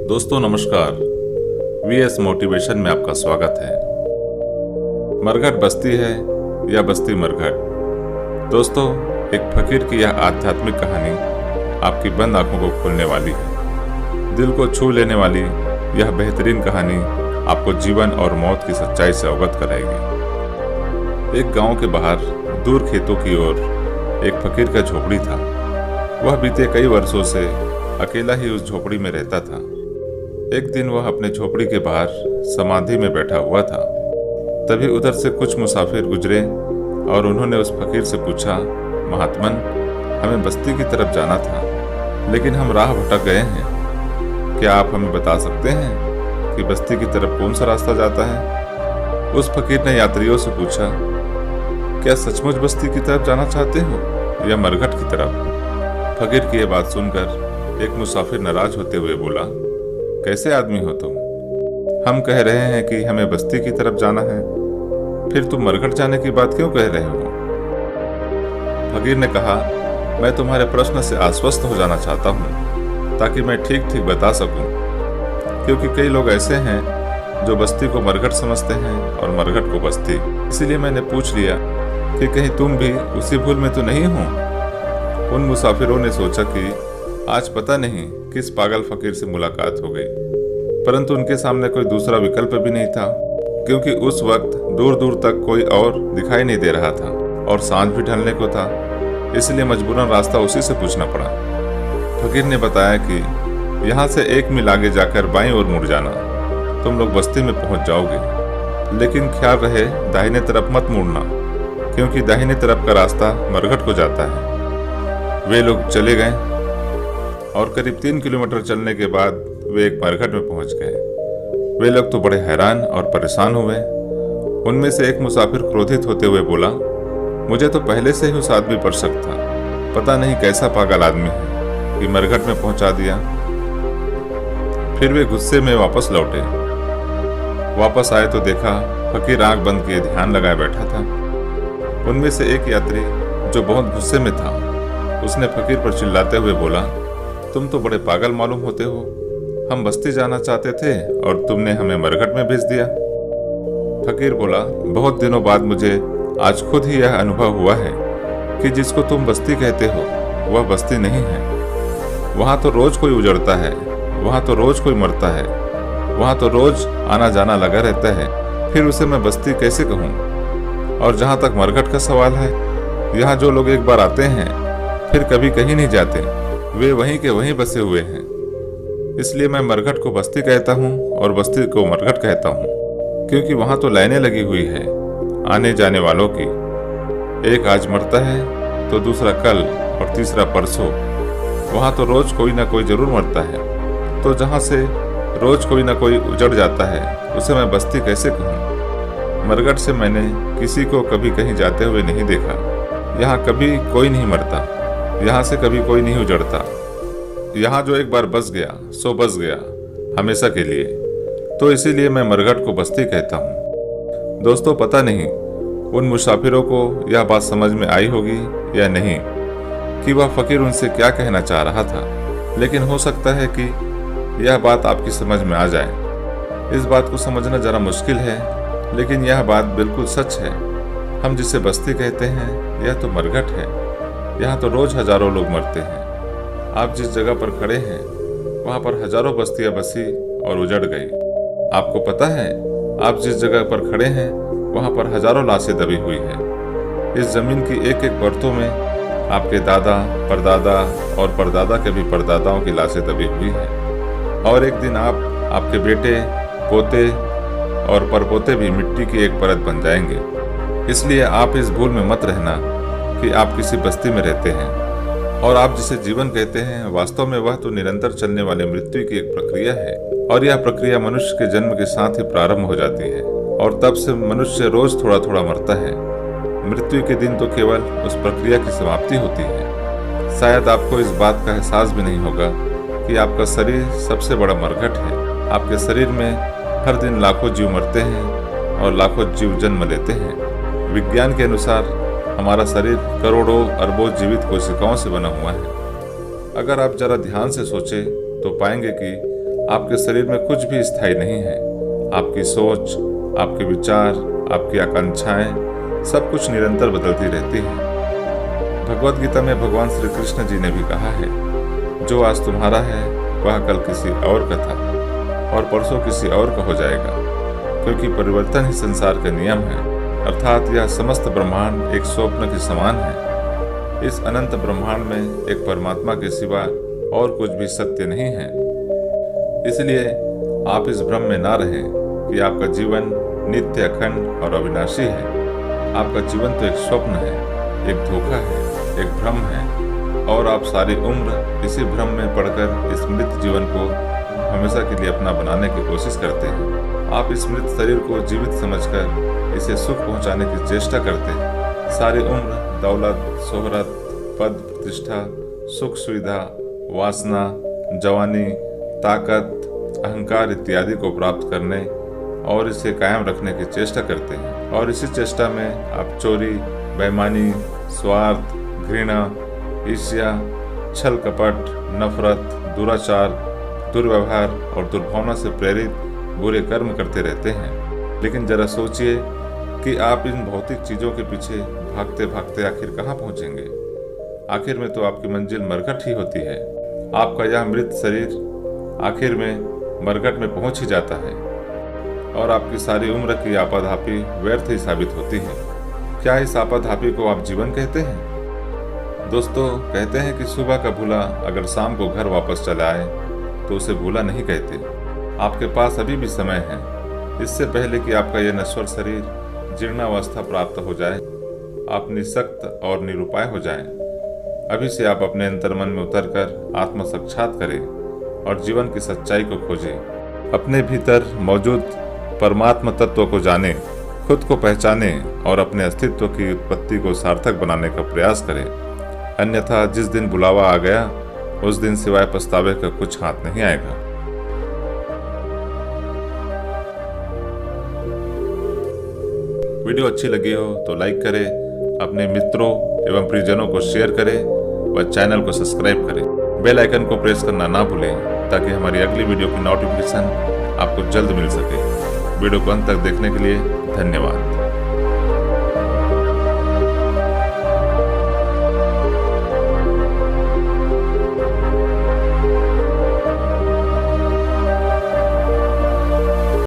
दोस्तों नमस्कार। VS motivation में आपका स्वागत है। मरघट बस्ती है या बस्ती मरघट। दोस्तों, एक फकीर की यह आध्यात्मिक कहानी आपकी बंद आंखों को खोलने वाली है। दिल को छू लेने वाली यह बेहतरीन कहानी आपको जीवन और मौत की सच्चाई से अवगत कराएगी। एक गांव के बाहर दूर खेतों की ओर एक फकीर का झोपड़ी था। वह बीते कई वर्षों से अकेला ही उस झोपड़ी में रहता था। एक दिन वह अपने झोपड़ी के बाहर समाधि में बैठा हुआ था। तभी उधर से कुछ मुसाफिर गुजरे और उन्होंने उस फकीर से पूछा, महात्मन, हमें बस्ती की तरफ जाना था, लेकिन हम राह भटक गए हैं। क्या आप हमें बता सकते हैं कि बस्ती की तरफ कौन सा रास्ता जाता है? उस फकीर ने यात्रियों से पूछा, क्या सचमुच बस्ती की तरफ जाना चाहते हो या मरघट की तरफ? फकीर की यह बात सुनकर एक मुसाफिर नाराज होते हुए बोला, कैसे आदमी हो तुम? हम कह रहे हैं कि हमें बस्ती की तरफ जाना है, फिर तुम मरघट जाने की बात क्यों कह रहे हो? फकीर ने कहा, मैं तुम्हारे प्रश्न से आश्वस्त हो जाना चाहता हूँ ताकि मैं ठीक ठीक बता सकूं, क्योंकि कई लोग ऐसे हैं जो बस्ती को मरघट समझते हैं और मरघट को बस्ती। इसीलिए मैंने पूछ लिया कि कहीं तुम भी उसी भूल में तो नहीं हो। उन मुसाफिरों ने सोचा कि आज पता नहीं किस पागल फकीर से मुलाकात हो गई, परंतु उनके सामने कोई दूसरा विकल्प भी नहीं था, क्योंकि उस वक्त दूर दूर तक कोई और दिखाई नहीं दे रहा था और सांझ भी ढलने को था। इसलिए मजबूरन रास्ता उसी से पूछना पड़ा। फकीर ने बताया कि यहाँ से 1 मील आगे जाकर बाईं ओर मुड़ जाना, तुम लोग बस्ती में पहुंच जाओगे, लेकिन ख्याल रहे दाहिने तरफ मत मुड़ना, क्योंकि दाहिने तरफ का रास्ता मरघट को जाता है। वे लोग चले गए और करीब 3 किलोमीटर चलने के बाद वे एक मरघट में पहुंच गए। वे लोग तो बड़े हैरान और परेशान हुए। उनमें से एक मुसाफिर क्रोधित होते हुए बोला, मुझे तो पहले से ही उस आदमी पर शक था, पता नहीं कैसा पागल आदमी है कि मरघट में पहुंचा दिया। फिर वे गुस्से में वापस लौटे। वापस आए तो देखा फकीर आंख बंद किए ध्यान लगाए बैठा था। उनमें से एक यात्री जो बहुत गुस्से में था, उसने फकीर पर चिल्लाते हुए बोला, तुम तो बड़े पागल मालूम होते हो। हम बस्ती जाना चाहते थे और तुमने हमें मरघट में भेज दिया। फकीर बोला, बहुत दिनों बाद मुझे आज खुद ही यह अनुभव हुआ है कि जिसको तुम बस्ती कहते हो वह बस्ती नहीं है। वहाँ तो रोज कोई उजड़ता है, वहाँ तो रोज कोई मरता है, वहाँ तो रोज आना जाना लगा रहता है। फिर उसे मैं बस्ती कैसे कहूँ? और जहाँ तक मरघट का सवाल है, यहाँ जो लोग एक बार आते हैं फिर कभी कहीं नहीं जाते, वे वहीं के वहीं बसे हुए हैं। इसलिए मैं मरघट को बस्ती कहता हूँ और बस्ती को मरघट कहता हूँ, क्योंकि वहाँ तो लाइनें लगी हुई है आने जाने वालों की। एक आज मरता है तो दूसरा कल और तीसरा परसों। वहाँ तो रोज कोई ना कोई जरूर मरता है। तो जहाँ से रोज कोई ना कोई उजड़ जाता है उसे मैं बस्ती कैसे कहूँ? मरघट से मैंने किसी को कभी कहीं जाते हुए नहीं देखा। यहाँ कभी कोई नहीं मरता, यहाँ से कभी कोई नहीं उजड़ता। यहाँ जो एक बार बस गया सो बस गया हमेशा के लिए। तो इसीलिए मैं मरघट को बस्ती कहता हूँ। दोस्तों, पता नहीं उन मुसाफिरों को यह बात समझ में आई होगी या नहीं कि वह फकीर उनसे क्या कहना चाह रहा था, लेकिन हो सकता है कि यह बात आपकी समझ में आ जाए। इस बात को समझना जरा मुश्किल है, लेकिन यह बात बिल्कुल सच है। हम जिसे बस्ती कहते हैं यह तो मरघट है। यहाँ तो रोज हजारों लोग मरते हैं। आप जिस जगह पर खड़े हैं वहाँ पर हजारों बस्तियां बसी और उजड़ गई। आपको पता है, आप जिस जगह पर खड़े हैं वहाँ पर हजारों लाशें दबी हुई है। इस जमीन की एक एक परतों में आपके दादा, परदादा और परदादा के भी परदादाओं की लाशें दबी हुई है। और एक दिन आप, आपके बेटे, पोते और परपोते भी मिट्टी की एक परत बन जाएंगे। इसलिए आप इस भूल में मत रहना कि आप किसी बस्ती में रहते हैं। और आप जिसे जीवन कहते हैं, वास्तव में वह तो निरंतर चलने वाले मृत्यु की एक प्रक्रिया है। और यह प्रक्रिया मनुष्य के जन्म के साथ ही प्रारंभ हो जाती है और तब से मनुष्य रोज थोड़ा थोड़ा मरता है। मृत्यु के दिन तो केवल उस प्रक्रिया की समाप्ति होती है। शायद आपको इस बात का एहसास भी नहीं होगा कि आपका शरीर सबसे बड़ा मरघट है। आपके शरीर में हर दिन लाखों जीव मरते हैं और लाखों जीव जन्म लेते हैं। विज्ञान के अनुसार हमारा शरीर करोड़ों अरबों जीवित कोशिकाओं से बना हुआ है। अगर आप जरा ध्यान से सोचें तो पाएंगे कि आपके शरीर में कुछ भी स्थायी नहीं है। आपकी सोच, आपके विचार, आपकी आकांक्षाएं सब कुछ निरंतर बदलती रहती है। भगवद गीता में भगवान श्री कृष्ण जी ने भी कहा है, जो आज तुम्हारा है वह कल किसी और का था और परसों किसी और का हो जाएगा, क्योंकि परिवर्तन ही संसार का नियम है। अर्थात यह समस्त ब्रह्मांड एक स्वप्न के समान है। इस अनंत ब्रह्मांड में एक परमात्मा के सिवा और कुछ भी सत्य नहीं है। इसलिए आप इस भ्रम में ना रहें कि आपका जीवन नित्य, अखंड और अविनाशी है। आपका जीवन तो एक स्वप्न है, एक धोखा है, एक भ्रम है, और आप सारी उम्र इसी भ्रम में पड़कर इस मृत जीवन को हमेशा के लिए अपना बनाने की कोशिश करते हैं। आप इस मृत शरीर को जीवित समझकर इसे सुख पहुंचाने की चेष्टा करते हैं। सारी उम्र दौलत, शोहरत, पद, प्रतिष्ठा, सुख सुविधा, वासना, जवानी, ताकत, अहंकार इत्यादि को प्राप्त करने और इसे कायम रखने की चेष्टा करते हैं। और इसी चेष्टा में आप चोरी, बेईमानी, स्वार्थ, घृणा, ईर्ष्या, छल कपट, नफरत, दुराचार, दुर्व्यवहार और दुर्भावना से प्रेरित बुरे कर्म करते रहते हैं। लेकिन जरा सोचिए कि आप इन भौतिक चीजों के पीछे भागते भागते आखिर कहाँ पहुंचेंगे। आखिर में तो आपकी मंजिल मरघट ही होती है। आपका यह मृत शरीर आखिर में मरघट में पहुंच ही जाता है और आपकी सारी उम्र की आपाधापी व्यर्थ ही साबित होती है। क्या इस आपाधापी को आप जीवन कहते हैं? दोस्तों, कहते हैं कि सुबह का भूला अगर शाम को घर वापस चला आए तो उसे भूला नहीं कहते। आपके पास अभी भी समय है। इससे पहले कि आपका यह नश्वर शरीर जीर्णावस्था प्राप्त हो जाए, आप निःशक्त और निरुपाय हो जाएं। अभी से आप अपने अंतर्मन में उतरकर आत्म साक्षात करें और जीवन की सच्चाई को खोजें। अपने भीतर मौजूद परमात्मा तत्व को जानें, खुद को पहचानें और अपने अस्तित्व की उत्पत्ति को सार्थक बनाने का प्रयास करें। अन्यथा जिस दिन बुलावा आ गया उस दिन सिवाय पछतावे का कुछ हाथ नहीं आएगा। वीडियो अच्छी लगी हो तो लाइक करें, अपने मित्रों एवं प्रियजनों को शेयर करें व चैनल को सब्सक्राइब करें। बेल आइकन को प्रेस करना ना भूलें ताकि हमारी अगली वीडियो की नोटिफिकेशन आपको जल्द मिल सके। वीडियो को अंत तक देखने के लिए धन्यवाद।